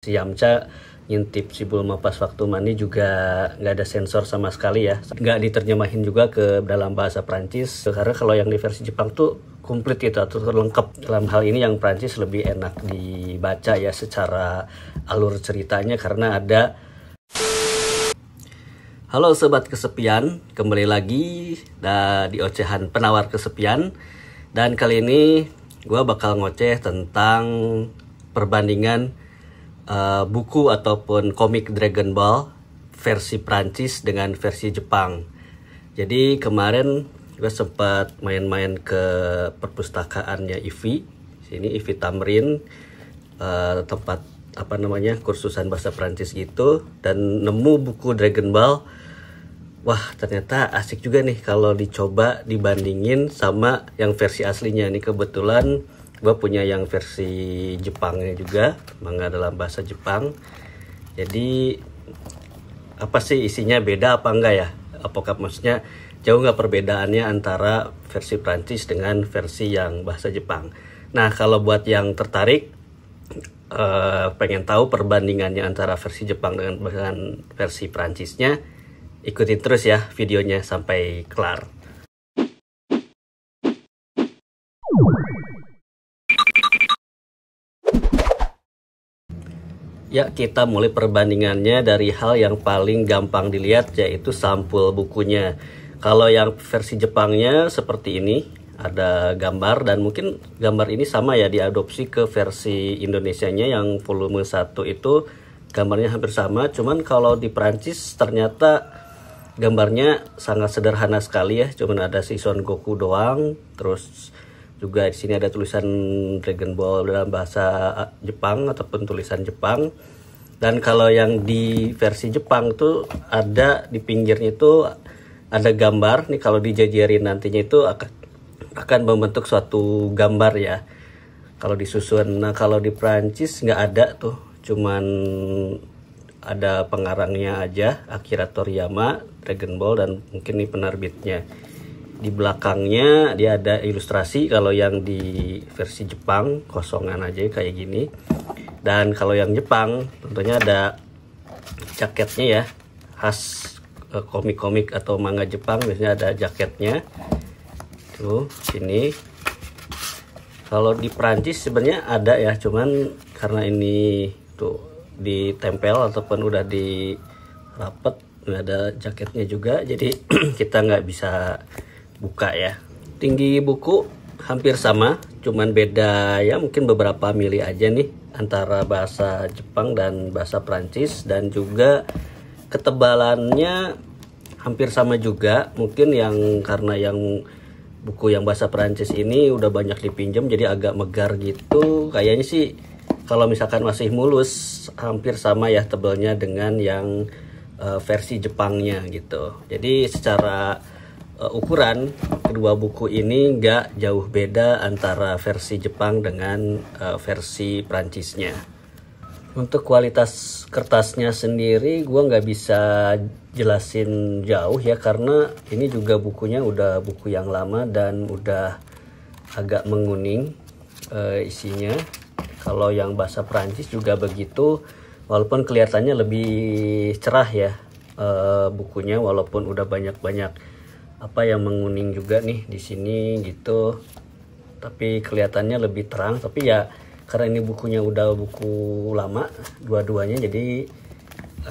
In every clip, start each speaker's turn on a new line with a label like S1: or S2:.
S1: Si Yamcha ngintip si Bulma pas waktu mandi juga nggak ada sensor sama sekali ya. Nggak diterjemahin juga ke dalam bahasa Prancis. Karena kalau yang di versi Jepang tuh komplit gitu atau lengkap. Dalam hal ini yang Prancis lebih enak dibaca ya secara alur ceritanya karena ada. Halo Sobat Kesepian, kembali lagi di Ocehan Penawar Kesepian. Dan kali ini gue bakal ngoceh tentang perbandingan buku ataupun komik Dragon Ball versi Prancis dengan versi Jepang. Jadi kemarin gue sempat main-main ke perpustakaannya IVI. Sini IVI Tamrin, tempat kursusan bahasa Prancis gitu, dan nemu buku Dragon Ball. Wah, ternyata asik juga nih kalau dicoba dibandingin sama yang versi aslinya. Ini kebetulan gue punya yang versi Jepangnya juga, manga dalam bahasa Jepang. Jadi apa sih isinya, beda apa enggak ya? Apakah maksudnya jauh nggak perbedaannya antara versi Prancis dengan versi yang bahasa Jepang? Nah, kalau buat yang tertarik pengen tahu perbandingannya antara versi Jepang dengan versi Prancisnya, ikutin terus ya videonya sampai kelar. Ya, kita mulai perbandingannya dari hal yang paling gampang dilihat, yaitu sampul bukunya. Kalau yang versi Jepangnya seperti ini, ada gambar, dan mungkin gambar ini sama ya diadopsi ke versi Indonesianya yang volume 1 itu gambarnya hampir sama. Cuman kalau di Prancis ternyata gambarnya sangat sederhana sekali ya, cuman ada si Son Goku doang. Terus juga di sini ada tulisan Dragon Ball dalam bahasa Jepang ataupun tulisan Jepang. Dan kalau yang di versi Jepang tuh ada di pinggirnya itu ada gambar. Nih kalau dijajarin nantinya itu akan membentuk suatu gambar ya. Kalau disusun. Nah, kalau di Prancis nggak ada tuh, cuman ada pengarangnya aja, Akira Toriyama, Dragon Ball, dan mungkin nih penerbitnya. Di belakangnya dia ada ilustrasi. Kalau yang di versi Jepang kosongan aja kayak gini. Dan kalau yang Jepang tentunya ada jaketnya ya, khas komik-komik atau manga Jepang biasanya ada jaketnya. Tuh sini. Kalau di Prancis sebenarnya ada ya, cuman karena ini tuh ditempel ataupun udah dirapet, nggak ada jaketnya juga, jadi kita nggak bisa buka ya. Tinggi buku hampir sama, cuman beda ya mungkin beberapa mili aja nih antara bahasa Jepang dan bahasa Prancis. Dan juga ketebalannya hampir sama juga. Mungkin yang karena yang buku yang bahasa Prancis ini udah banyak dipinjam jadi agak megar gitu. Kayaknya sih kalau misalkan masih mulus hampir sama ya tebalnya dengan yang versi Jepangnya gitu. Jadi secara ukuran kedua buku ini nggak jauh beda antara versi Jepang dengan versi Prancisnya. Untuk kualitas kertasnya sendiri gue nggak bisa jelasin jauh ya, karena ini juga bukunya udah buku yang lama dan udah agak menguning isinya. Kalau yang bahasa Prancis juga begitu, walaupun kelihatannya lebih cerah ya bukunya, walaupun udah banyak-banyak apa yang menguning juga nih di sini gitu, tapi kelihatannya lebih terang. Tapi ya karena ini bukunya udah buku lama dua-duanya, jadi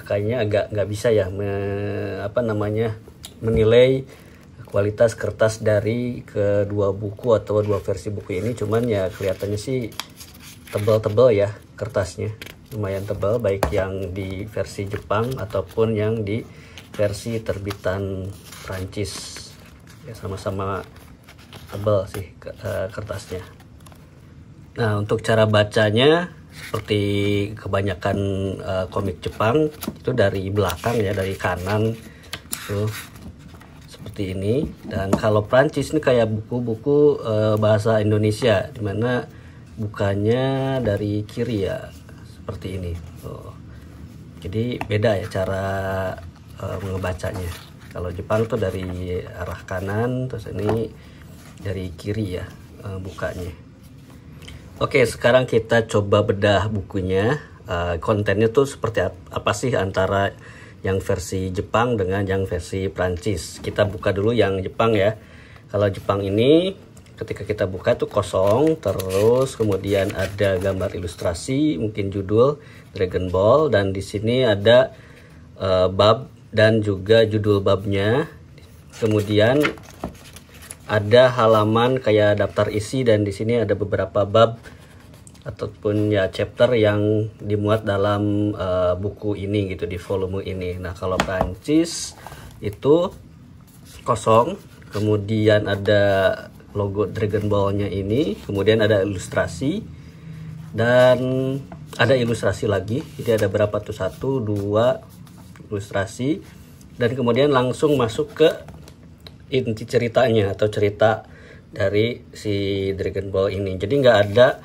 S1: kayaknya agak nggak bisa ya menilai kualitas kertas dari kedua buku atau dua versi buku ini. Cuman ya kelihatannya sih tebal-tebal ya kertasnya, lumayan tebal, baik yang di versi Jepang ataupun yang di versi terbitan Prancis ya, sama-sama tebal sih kertasnya. Nah, untuk cara bacanya seperti kebanyakan komik Jepang itu dari belakang ya, dari kanan tuh seperti ini. Dan kalau Prancis ini kayak buku-buku bahasa Indonesia, dimana bukanya dari kiri ya, seperti ini tuh. Jadi beda ya cara ngebacanya. Kalau Jepang tuh dari arah kanan, terus ini dari kiri ya bukanya. Oke, sekarang kita coba bedah bukunya. kontennya tuh seperti apa sih antara yang versi Jepang dengan yang versi Prancis. Kita buka dulu yang Jepang ya. Kalau Jepang ini ketika kita buka tuh kosong, terus kemudian ada gambar ilustrasi, mungkin judul Dragon Ball, dan di sini ada bab dan juga judul babnya. Kemudian ada halaman kayak daftar isi, dan di sini ada beberapa bab ataupun ya chapter yang dimuat dalam buku ini gitu, di volume ini. Nah, kalau Prancis itu kosong, kemudian ada logo Dragon Ball-nya ini, kemudian ada ilustrasi, dan ada ilustrasi lagi. Jadi ada berapa tuh, 1, 2 ilustrasi, dan kemudian langsung masuk ke inti ceritanya atau cerita dari si Dragon Ball ini. Jadi nggak ada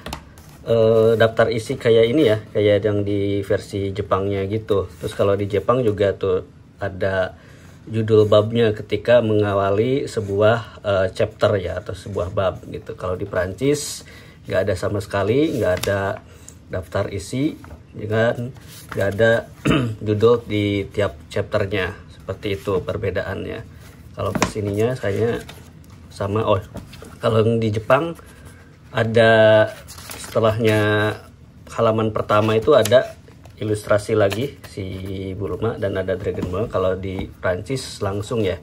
S1: daftar isi kayak ini ya, kayak yang di versi Jepangnya gitu. Terus kalau di Jepang juga tuh ada judul babnya ketika mengawali sebuah chapter ya, atau sebuah bab gitu. Kalau di Prancis nggak ada sama sekali, nggak ada daftar isi, dengan nggak ada judul di tiap chapternya. Seperti itu perbedaannya. Kalau kesininya kayaknya sama. Oh, kalau di Jepang ada setelahnya halaman pertama itu ada ilustrasi lagi si Bulma dan ada Dragon Ball. Kalau di Prancis langsung ya,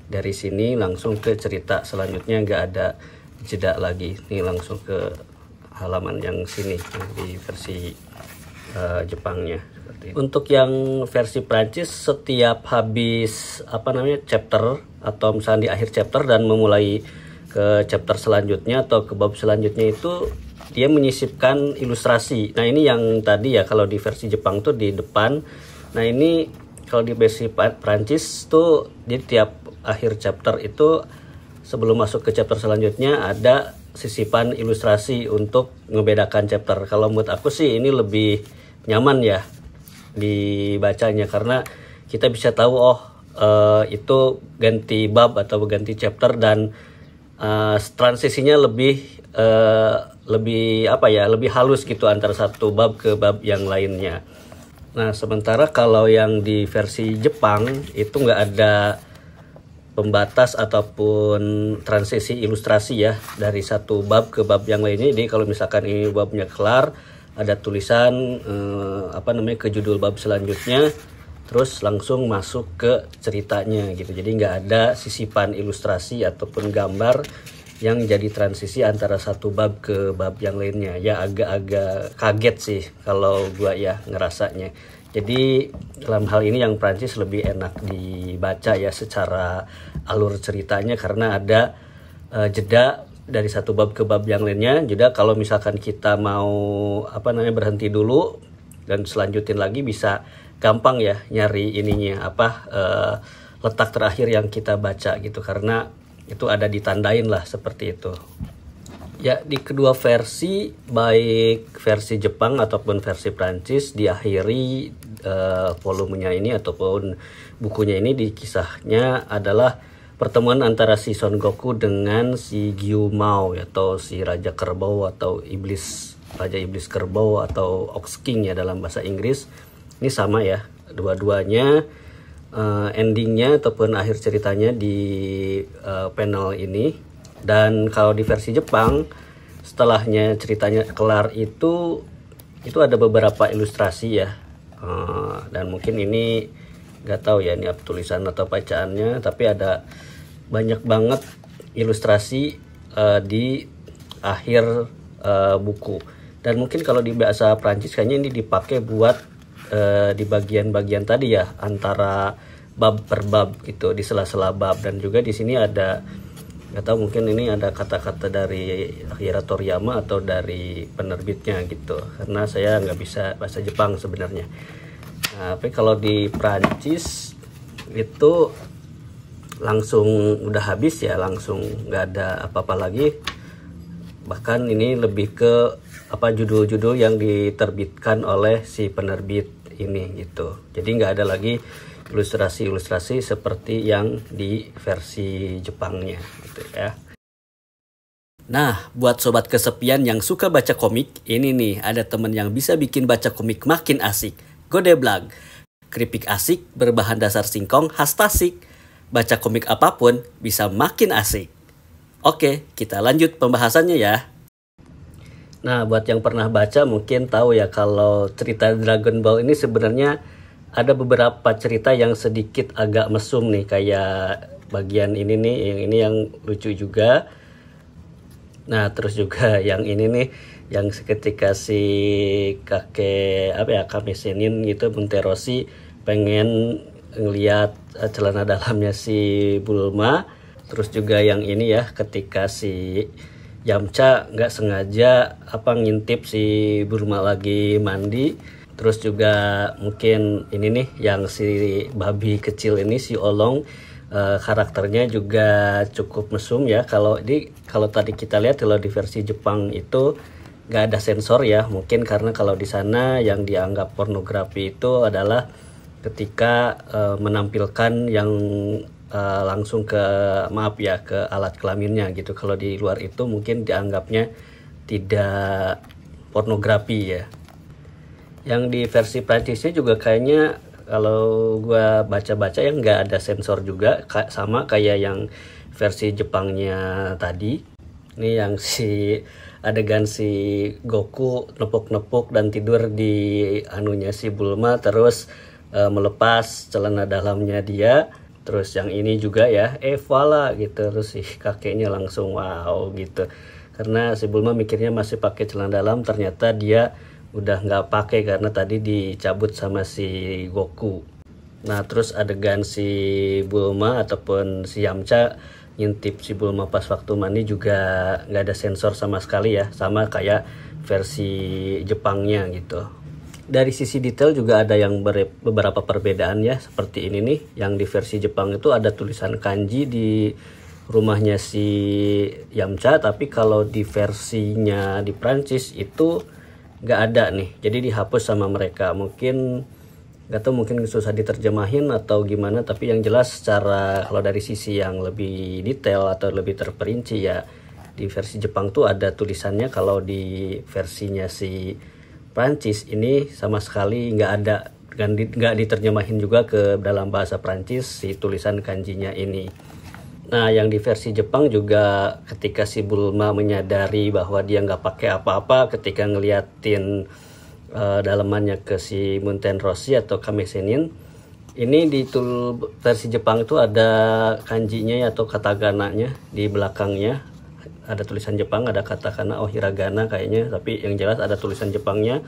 S1: dari sini langsung ke cerita selanjutnya, nggak ada jeda lagi. Ini langsung ke halaman yang sini di versi Jepangnya. Untuk yang versi Prancis, setiap habis chapter atau misalnya di akhir chapter dan memulai ke chapter selanjutnya atau ke bab selanjutnya itu dia menyisipkan ilustrasi. Nah, ini yang tadi ya, kalau di versi Jepang tuh di depan. Nah, ini kalau di versi Prancis tuh di tiap akhir chapter itu sebelum masuk ke chapter selanjutnya ada sisipan ilustrasi untuk membedakan chapter. Kalau menurut aku sih ini lebih nyaman ya dibacanya, karena kita bisa tahu itu ganti bab atau ganti chapter, dan transisinya lebih halus gitu antara satu bab ke bab yang lainnya. Nah, sementara kalau yang di versi Jepang itu nggak ada pembatas ataupun transisi ilustrasi ya dari satu bab ke bab yang lainnya. Jadi kalau misalkan ini babnya kelar, ada tulisan ke judul bab selanjutnya, terus langsung masuk ke ceritanya gitu. Jadi nggak ada sisipan ilustrasi ataupun gambar yang jadi transisi antara satu bab ke bab yang lainnya. Ya agak-agak kaget sih kalau gua ya ngerasanya. Jadi dalam hal ini yang Prancis lebih enak dibaca ya secara alur ceritanya, karena ada jeda dari satu bab ke bab yang lainnya. Jadi kalau misalkan kita mau berhenti dulu dan selanjutin lagi, bisa gampang ya nyari ininya letak terakhir yang kita baca gitu, karena itu ada ditandain lah seperti itu. Ya, di kedua versi, baik versi Jepang ataupun versi Prancis, diakhiri volumenya ini ataupun bukunya ini, di kisahnya adalah pertemuan antara si Son Goku dengan si Gyumao atau si Raja Kerbau atau Raja Iblis Kerbau atau Ox King ya dalam bahasa Inggris. Ini sama ya, dua-duanya endingnya ataupun akhir ceritanya di panel ini. Dan kalau di versi Jepang, setelahnya ceritanya kelar itu ada beberapa ilustrasi ya, dan mungkin ini nggak tahu ya ini tulisan atau bacaannya, tapi ada banyak banget ilustrasi di akhir buku. Dan mungkin kalau di bahasa Prancis kayaknya ini dipakai buat di bagian-bagian tadi ya, antara bab per bab gitu, di sela-sela bab. Dan juga di sini ada, nggak tahu, mungkin ini ada kata-kata dari Akira Toriyama atau dari penerbitnya gitu, karena saya nggak bisa bahasa Jepang sebenarnya. Nah, tapi kalau di Prancis itu langsung udah habis ya, langsung nggak ada apa-apa lagi. Bahkan ini lebih ke judul-judul yang diterbitkan oleh si penerbit ini gitu. Jadi nggak ada lagi ilustrasi-ilustrasi seperti yang di versi Jepangnya gitu ya. Nah, buat sobat kesepian yang suka baca komik, ini nih ada temen yang bisa bikin baca komik makin asik. Godeblag, keripik asik berbahan dasar singkong khas Tasik. Baca komik apapun bisa makin asik. Oke, kita lanjut pembahasannya ya. Nah, buat yang pernah baca mungkin tahu ya kalau cerita Dragon Ball ini sebenarnya ada beberapa cerita yang sedikit agak mesum nih, kayak bagian ini nih, yang lucu juga. Nah, terus juga yang ini nih, yang ketika si kakek Kame Sennin gitu, Bunteroshi pengen ngeliat celana dalamnya si Bulma. Terus juga yang ini ya, ketika si Yamcha nggak sengaja ngintip si Bulma lagi mandi. Terus juga mungkin ini nih, yang si babi kecil ini, si Olong, karakternya juga cukup mesum ya. Kalau tadi kita lihat, kalau di versi Jepang itu nggak ada sensor ya, mungkin karena kalau di sana yang dianggap pornografi itu adalah ketika menampilkan yang langsung ke alat kelaminnya gitu. Kalau di luar itu mungkin dianggapnya tidak pornografi ya. Yang di versi Prancisnya juga kayaknya, kalau gua baca-baca yang nggak ada sensor juga, sama kayak yang versi Jepangnya tadi. Ini yang si adegan si Goku nepuk-nepuk dan tidur di anunya si Bulma, terus melepas celana dalamnya dia. Terus yang ini juga ya, voilà gitu, terus si kakeknya langsung wow gitu. Karena si Bulma mikirnya masih pakai celana dalam, ternyata dia udah nggak pakai karena tadi dicabut sama si Goku. Nah, terus adegan si Bulma ataupun si Yamcha ngintip si Bulma pas waktu mandi juga nggak ada sensor sama sekali ya, sama kayak versi Jepangnya gitu. Dari sisi detail juga ada yang beberapa perbedaan ya, seperti ini nih, yang di versi Jepang itu ada tulisan kanji di rumahnya si Yamcha, tapi kalau di versinya di Prancis itu nggak ada nih, jadi dihapus sama mereka. Mungkin nggak tahu, mungkin susah diterjemahin atau gimana, tapi yang jelas secara kalau dari sisi yang lebih detail atau lebih terperinci ya, di versi Jepang tuh ada tulisannya. Kalau di versinya si Prancis ini sama sekali nggak ada, nggak diterjemahin juga ke dalam bahasa Prancis si tulisan kanjinya ini. Nah, yang di versi Jepang juga ketika si Bulma menyadari bahwa dia nggak pakai apa-apa ketika ngeliatin dalamannya ke si Bunteroshi atau Kame Sennin, ini di versi Jepang itu ada kanjinya atau katagananya di belakangnya. Ada tulisan Jepang, ada katakana, hiragana kayaknya, tapi yang jelas ada tulisan Jepangnya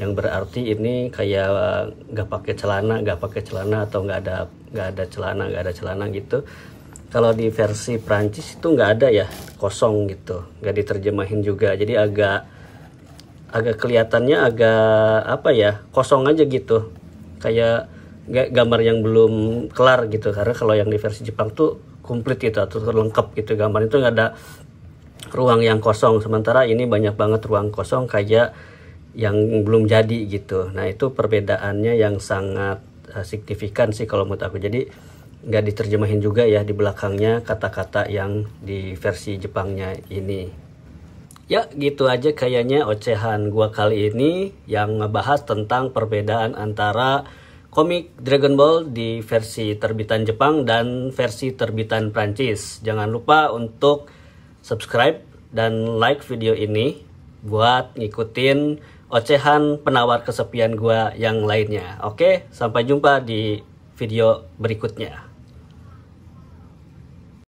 S1: yang berarti ini kayak nggak pakai celana atau nggak ada celana gitu. Kalau di versi Prancis itu nggak ada ya, kosong gitu, nggak diterjemahin juga, jadi agak kelihatannya agak kosong aja gitu, kayak gambar yang belum kelar gitu. Karena kalau yang di versi Jepang tuh komplit gitu atau lengkap gitu, gambar itu nggak ada ruang yang kosong, sementara ini banyak banget ruang kosong kayak yang belum jadi gitu. Nah, itu perbedaannya yang sangat signifikan sih kalau menurut aku. Jadi nggak diterjemahin juga ya di belakangnya kata-kata yang di versi Jepangnya ini. Ya, gitu aja kayaknya ocehan gua kali ini yang ngebahas tentang perbedaan antara komik Dragon Ball di versi terbitan Jepang dan versi terbitan Prancis. Jangan lupa untuk subscribe dan like video ini buat ngikutin ocehan penawar kesepian gua yang lainnya. Oke, sampai jumpa di video berikutnya.